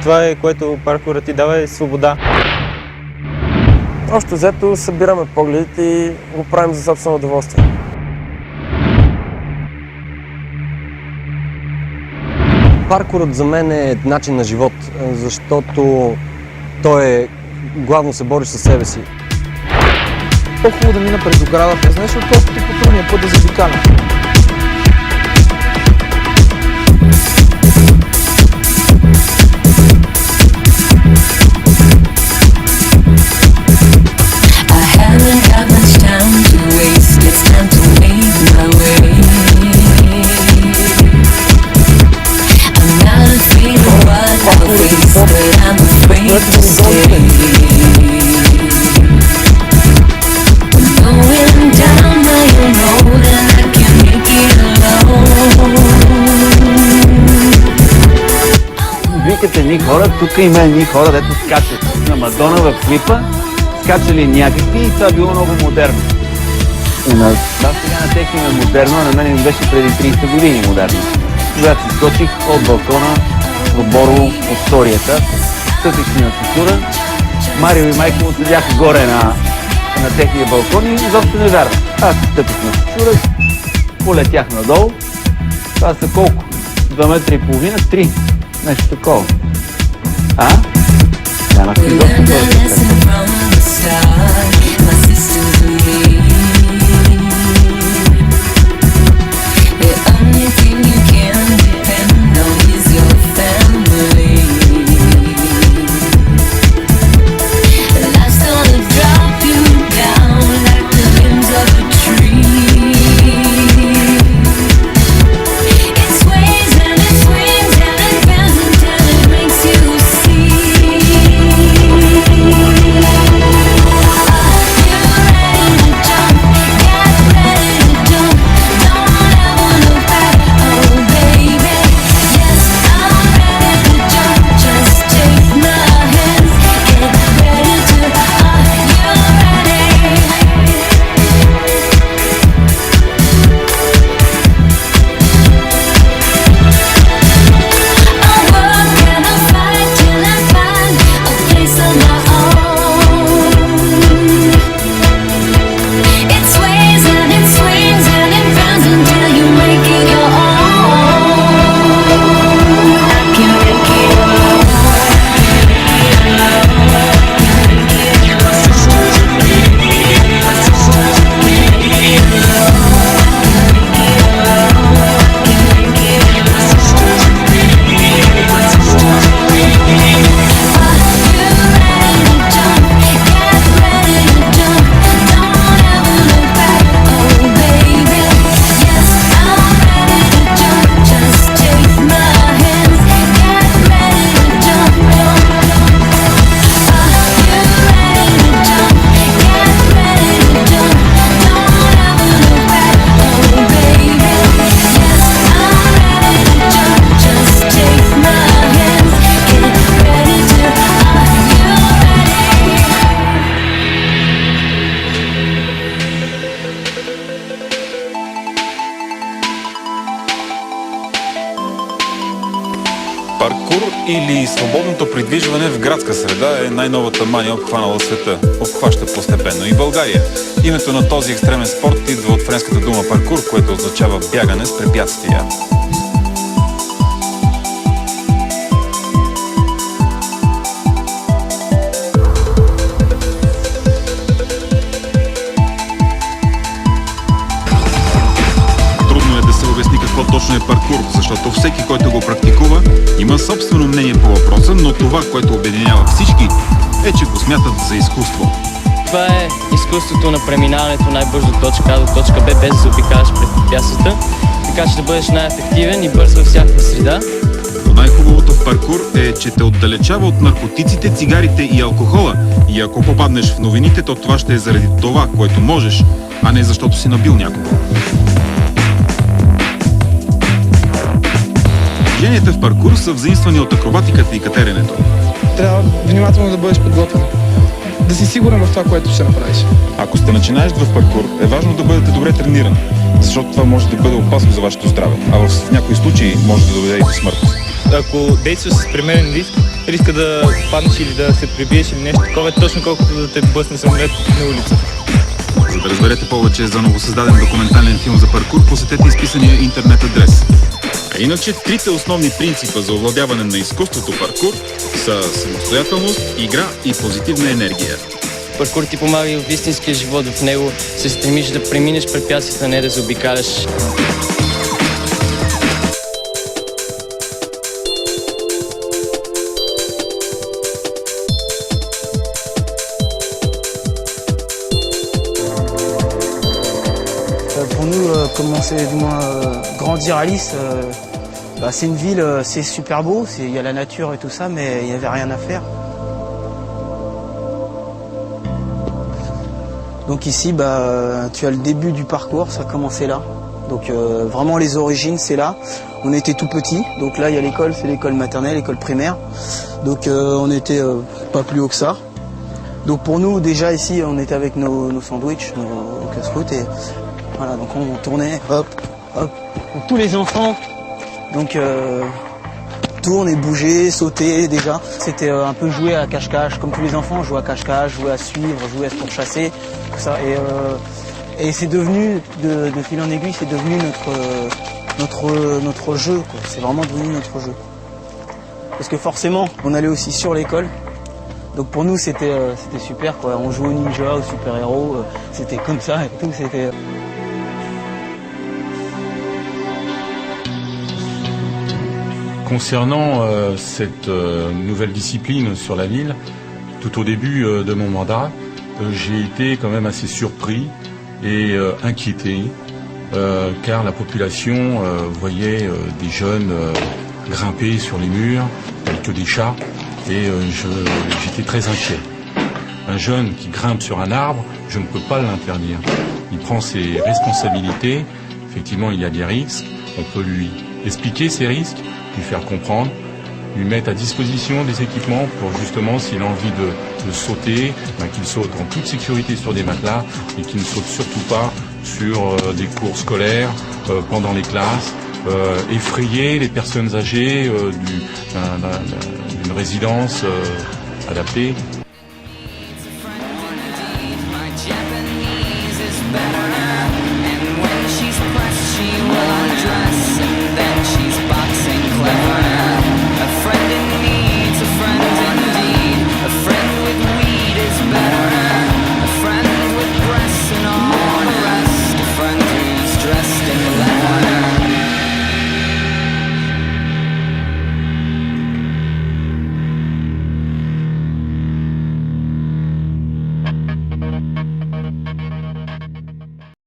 това е, което паркурът ти дава, е свобода. Общо взето събираме погледите и го правим за собствено удоволствие. Паркурът за мен е начин на живот, защото той главно се бори със себе си. По-хубаво да мина през оградата, знаеш, отколкото по трудния път да заобикаля. Викат едни хора, тук има едни хора, дето скачат на Мадона в клипа, скачали някакви и това било много модерно. Това сега на техния е модерно, а на мен ми беше преди 30 години модерно. Когато се скочих от балкона в Борово от историята, стъпих си на Сокура, Марио и майка му седяха горе на техния балкон и изобщо не вярвах. Аз стъпих на Сокура, полетях надолу. Това са колко? 2,5 метра, 3. Нещо такова. Нямах изобщо това. Паркур или свободното придвижване в градска среда е най-новата мания, обхванала света. Обхваща постепенно и България. Името на този екстремен спорт идва от френската дума паркур, което означава бягане с препятствия. Какво точно е паркур, защото всеки, който го практикува, има собствено мнение по въпроса, но това, което обединява всички, е, че го смятат за изкуство. Това е изкуството на преминаването най-бързо от точка А до точка Б, без да заобикаляш пред препятствията, така че да бъдеш най-ефективен и бърз във всяка среда. Но най-хубавото в паркур е, че те отдалечава от наркотиците, цигарите и алкохола. И ако попаднеш в новините, то това ще е заради това, което можеш, а не защото си набил някого. Движенията в паркур са взаимствани от акробатиката и катеренето. Трябва внимателно да бъдеш подготвен. Да си сигурен в това, което ще направиш. Ако сте начинаещ в паркур, е важно да бъдете добре трениран, защото това може да бъде опасно за вашето здраве, а в някои случаи може да доведе и до смърт. Ако действаш с премерен риск, риска да паднеш или да се прибиеш или нещо такова е точно колкото да те блъсне самолет на улица. За да разберете повече за новосъздаден документален филм за паркур, посетете изписания интернет адрес. А иначе трите основни принципа за овладяване на изкуството паркур са самостоятелност, игра и позитивна енергия. Паркур ти помага и в истинския живот. В него се стремиш да преминеш препятствията, не да заобикаляш. Pour nous, commencer du moins grandir à Lys, c'est une ville, c'est super beau, il y a la nature et tout ça, mais il n'y avait rien à faire. Donc ici, tu as le début du parcours, ça a commencé là. Donc vraiment les origines, c'est là. On était tout petits, donc là il y a l'école, c'est l'école maternelle, l'école primaire. Donc on était pas plus haut que ça. Donc pour nous, déjà ici, on était avec nos sandwichs, nos casse-croûtes et voilà, donc on tournait, hop, hop. Donc, tous les enfants, donc tournent et bouger, sauter déjà. C'était un peu jouer à cache-cache, comme tous les enfants, jouer à cache-cache, jouer à suivre, jouer à se pourchasser, tout ça. Et c'est devenu, de fil en aiguille, c'est devenu notre jeu, quoi. C'est vraiment devenu notre jeu. Parce que forcément, on allait aussi sur l'école. Donc pour nous, c'était super, quoi. On jouait au ninja, au super-héros, c'était comme ça et tout, c'était... Concernant cette nouvelle discipline sur la ville, tout au début de mon mandat, j'ai été quand même assez surpris et inquiété car la population voyait des jeunes grimper sur les murs tels que des chats et j'étais très inquiet. Un jeune qui grimpe sur un arbre, je ne peux pas l'interdire. Il prend ses responsabilités, effectivement il y a des risques, on peut lui expliquer ces risques, lui faire comprendre, lui mettre à disposition des équipements pour justement, s'il a envie de sauter, qu'il saute en toute sécurité sur des matelas et qu'il ne saute surtout pas sur des cours scolaires pendant les classes, effrayer les personnes âgées d'une résidence adaptée.